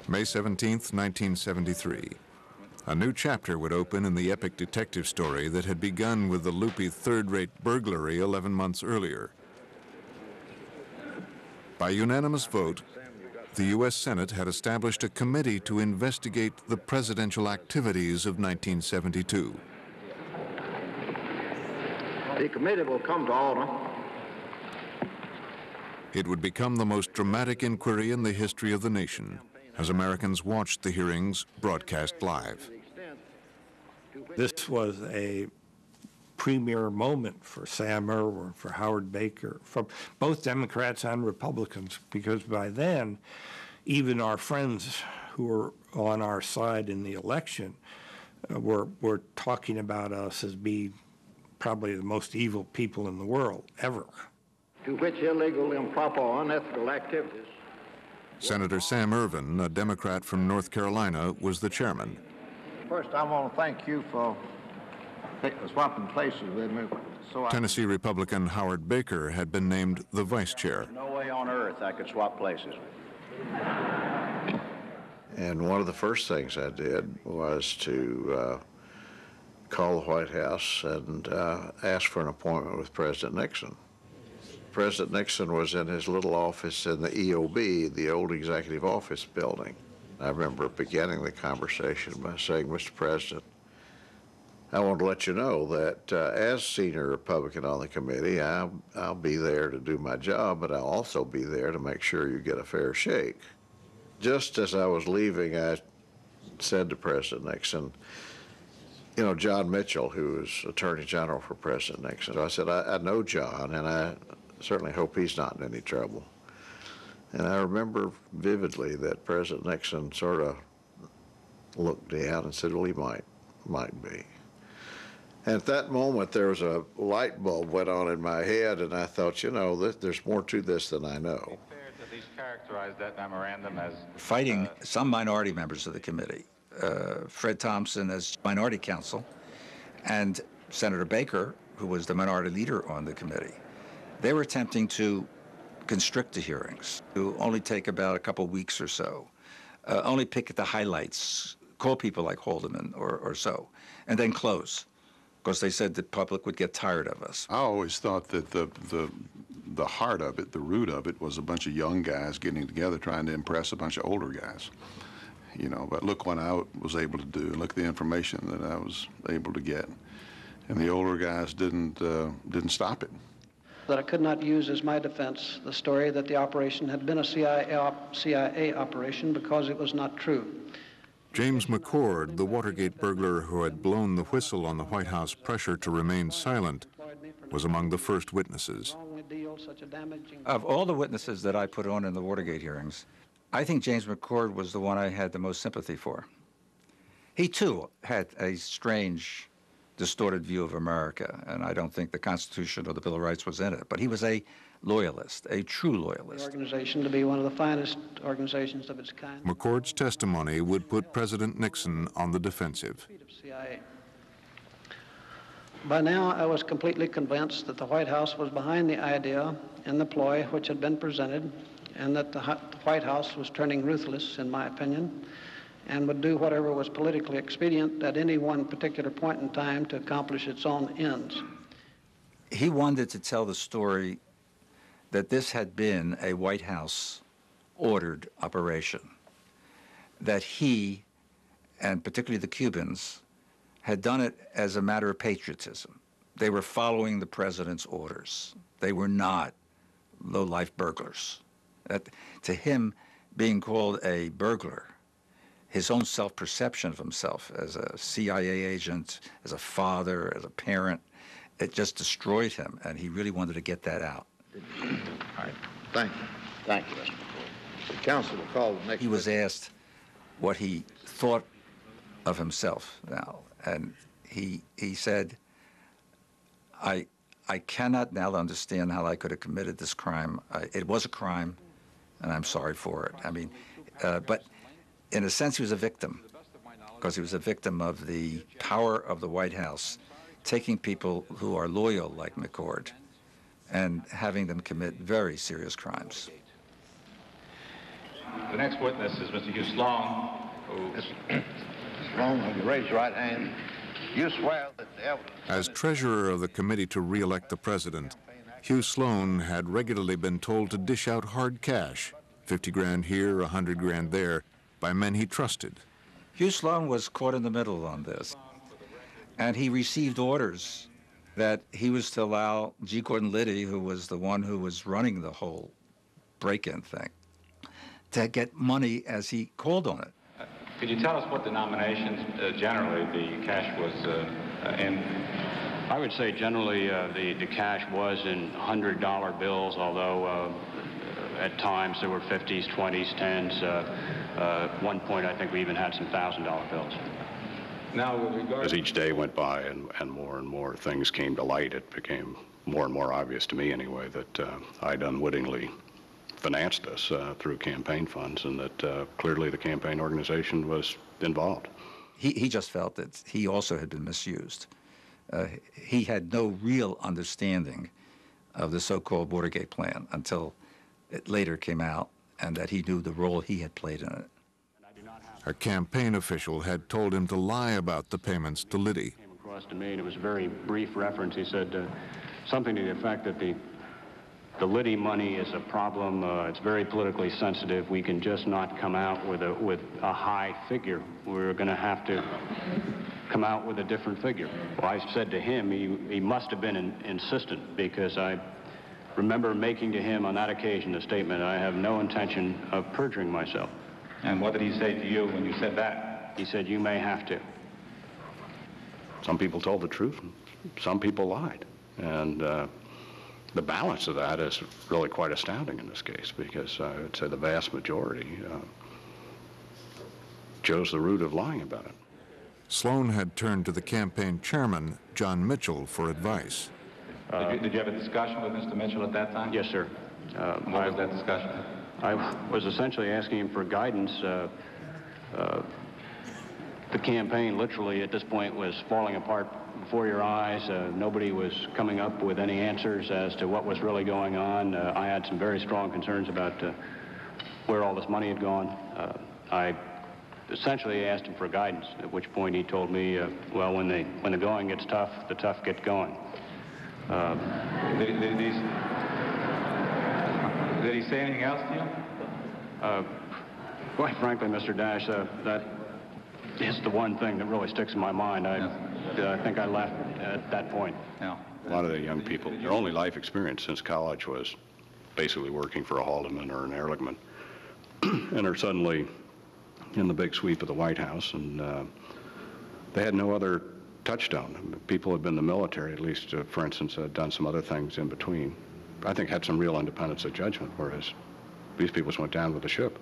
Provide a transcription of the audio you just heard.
May 17, 1973. A new chapter would open in the epic detective story that had begun with the loopy third-rate burglary 11 months earlier. By unanimous vote, the U.S. Senate had established a committee to investigate the presidential activities of 1972. The committee will come to order. It would become the most dramatic inquiry in the history of the nation, as Americans watched the hearings broadcast live. This was a premier moment for Sam Erwin, for Howard Baker, for both Democrats and Republicans, because by then, even our friends who were on our side in the election were talking about us as being probably the most evil people in the world, ever. To which illegal, improper, or unethical activities. Senator Sam Ervin, a Democrat from North Carolina, was the chairman. First, I want to thank you for swapping places with me. Tennessee Republican Howard Baker had been named the vice chair. No way on earth I could swap places with you. And one of the first things I did was to call the White House and ask for an appointment with President Nixon. President Nixon was in his little office in the EOB, the old executive office building. I remember beginning the conversation by saying, Mr. President, I want to let you know that as senior Republican on the committee, I'll be there to do my job, but I'll also be there to make sure you get a fair shake. Just as I was leaving, I said to President Nixon, you know, John Mitchell, who was Attorney General for President Nixon. So I said, I know John, and I certainly hope he's not in any trouble. And I remember vividly that President Nixon sort of looked down and said, well, he might be. And at that moment, there was a light bulb went on in my head, and I thought, you know, there's more to this than I know. Characterize that memorandum as fighting some minority members of the committee, Fred Thompson as minority counsel, and Senator Baker, who was the minority leader on the committee. They were attempting to constrict the hearings, to only take about a couple weeks or so, only pick at the highlights, call people like Haldeman or so, and then close, because they said the public would get tired of us. I always thought that the heart of it, the root of it, was a bunch of young guys getting together trying to impress a bunch of older guys. You know, but look what I was able to do, look at the information that I was able to get. And the older guys didn't stop it. That I could not use as my defense the story that the operation had been a CIA operation because it was not true. James McCord, the Watergate burglar who had blown the whistle on the White House pressure to remain silent, was among the first witnesses. Of all the witnesses that I put on in the Watergate hearings, I think James McCord was the one I had the most sympathy for. He, too, had a strange, distorted view of America, and I don't think the Constitution or the Bill of Rights was in it, but he was a loyalist, a true loyalist. The organization to be one of the finest organizations of its kind. McCord's testimony would put President Nixon on the defensive. By now, I was completely convinced that the White House was behind the idea and the ploy which had been presented, and that the White House was turning ruthless, in my opinion, and would do whatever was politically expedient at any one particular point in time to accomplish its own ends. He wanted to tell the story that this had been a White House-ordered operation, that he, and particularly the Cubans, had done it as a matter of patriotism. They were following the president's orders. They were not low-life burglars. To him, being called a burglar, his own self-perception of himself as a CIA agent, as a father, as a parent, it just destroyed him, and he really wanted to get that out. All right. Thank you. Thank you, Mr. McCord. The council will call the next. He was asked what he thought of himself now, and he said, I cannot now understand how I could have committed this crime. It was a crime, and I'm sorry for it. I mean, but in a sense, he was a victim, because he was a victim of the power of the White House, taking people who are loyal like McCord and having them commit very serious crimes. The next witness is Mr. Hugh Sloan, who... Sloan, will you raise your right hand? You swear that the evidence... As treasurer of the committee to re-elect the president, Hugh Sloan had regularly been told to dish out hard cash, 50 grand here, 100 grand there, by men he trusted. Hugh Sloan was caught in the middle on this, and he received orders that he was to allow G. Gordon Liddy, who was the one who was running the whole break-in thing, to get money as he called on it. Could you tell us what denominations generally the cash was in? I would say generally the cash was in $100 bills, although at times there were 50s, 20s, 10s. At one point, I think we even had some $1,000 bills. Now, with regard... As each day went by and more things came to light, it became more and more obvious to me anyway that I'd unwittingly financed this through campaign funds, and that clearly the campaign organization was involved. He just felt that he also had been misused. He had no real understanding of the so-called Watergate plan until it later came out, and that he knew the role he had played in it. A campaign official had told him to lie about the payments to Liddy. Came across to me, and it was a very brief reference. He said something to the effect that the Liddy money is a problem. It's very politically sensitive. We can just not come out with a high figure. We're going to have to come out with a different figure. Well, I said to him, he must have been insistent, because I remember making to him on that occasion the statement, I have no intention of perjuring myself. And what did he say to you when you said that? He said, you may have to. Some people told the truth, and some people lied. And the balance of that is really quite astounding in this case, because I would say the vast majority chose the route of lying about it. Sloan had turned to the campaign chairman, John Mitchell, for advice. Did you have a discussion with Mr. Mitchell at that time? Yes, sir. What was that discussion? I was essentially asking him for guidance. The campaign literally at this point was falling apart before your eyes. Nobody was coming up with any answers as to what was really going on. I had some very strong concerns about where all this money had gone. I essentially asked him for guidance, at which point he told me, well, when the going gets tough, the tough get going. Did he say anything else to you? Quite frankly, Mr. Dash, that is the one thing that really sticks in my mind. I think I left at that point. No. A lot of the young people, their only life experience since college was basically working for a Haldeman or an Ehrlichman, and are suddenly in the big sweep of the White House, and they had no other touchstone. People had been in the military, at least, for instance, had done some other things in between. I think had some real independence of judgment, whereas these people just went down with the ship.